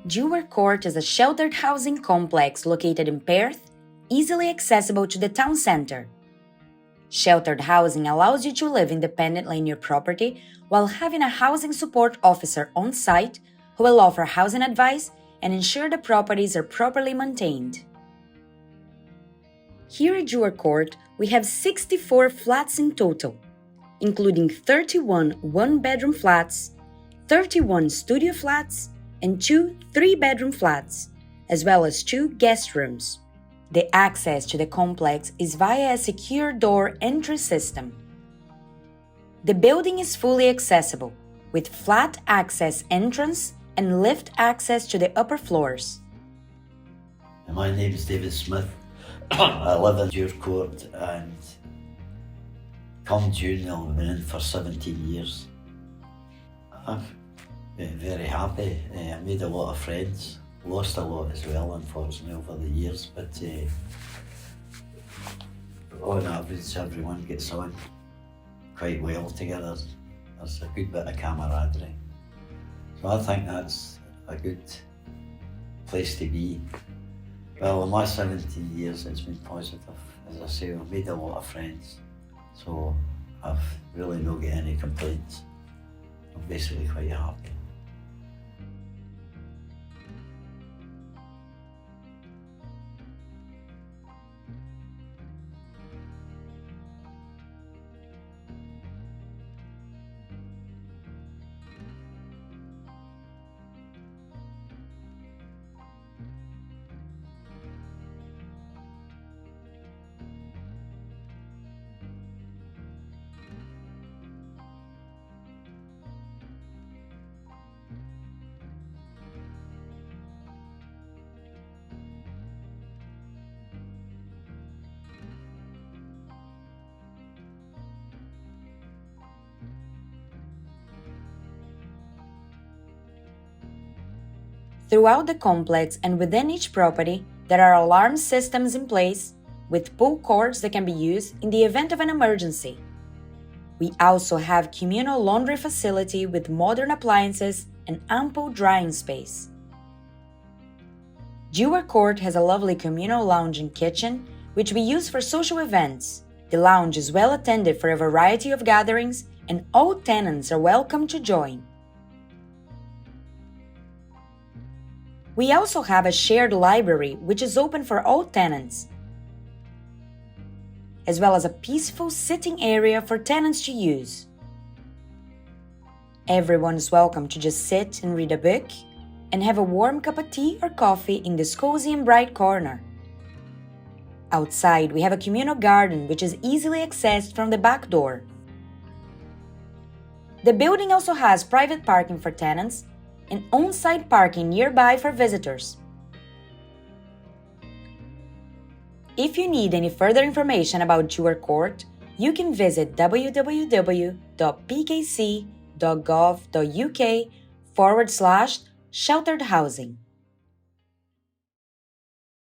Dewar Court is a sheltered housing complex located in Perth, easily accessible to the town center. Sheltered housing allows you to live independently in your property while having a housing support officer on site who will offer housing advice and ensure the properties are properly maintained. Here at Dewar Court, we have 64 flats in total, including 31 one-bedroom flats, 31 studio flats, and 2 three-bedroom flats, as well as 2 guest rooms. The access to the complex is via a secure door entry system. The building is fully accessible, with flat access entrance and lift access to the upper floors. My name is David Smith. I live in Dewar Court, and come June I've been in for 17 years. I've been very happy. I made a lot of friends, lost a lot as well, unfortunately, over the years, but on average everyone gets on quite well together. There's a good bit of camaraderie. So I think that's a good place to be. Well, in my 17 years it's been positive. As I say, I've made a lot of friends, so I've really not got any complaints. I'm basically quite happy. Throughout the complex and within each property, there are alarm systems in place with pull cords that can be used in the event of an emergency. We also have communal laundry facility with modern appliances and ample drying space. Dewar Court has a lovely communal lounge and kitchen, which we use for social events. The lounge is well attended for a variety of gatherings, and all tenants are welcome to join. We also have a shared library, which is open for all tenants, as well as a peaceful sitting area for tenants to use. Everyone is welcome to just sit and read a book and have a warm cup of tea or coffee in this cozy and bright corner. Outside, we have a communal garden which is easily accessed from the back door. The building also has private parking for tenants and on-site parking nearby for visitors. If you need any further information about Dewar Court, you can visit www.pkc.gov.uk/sheltered housing.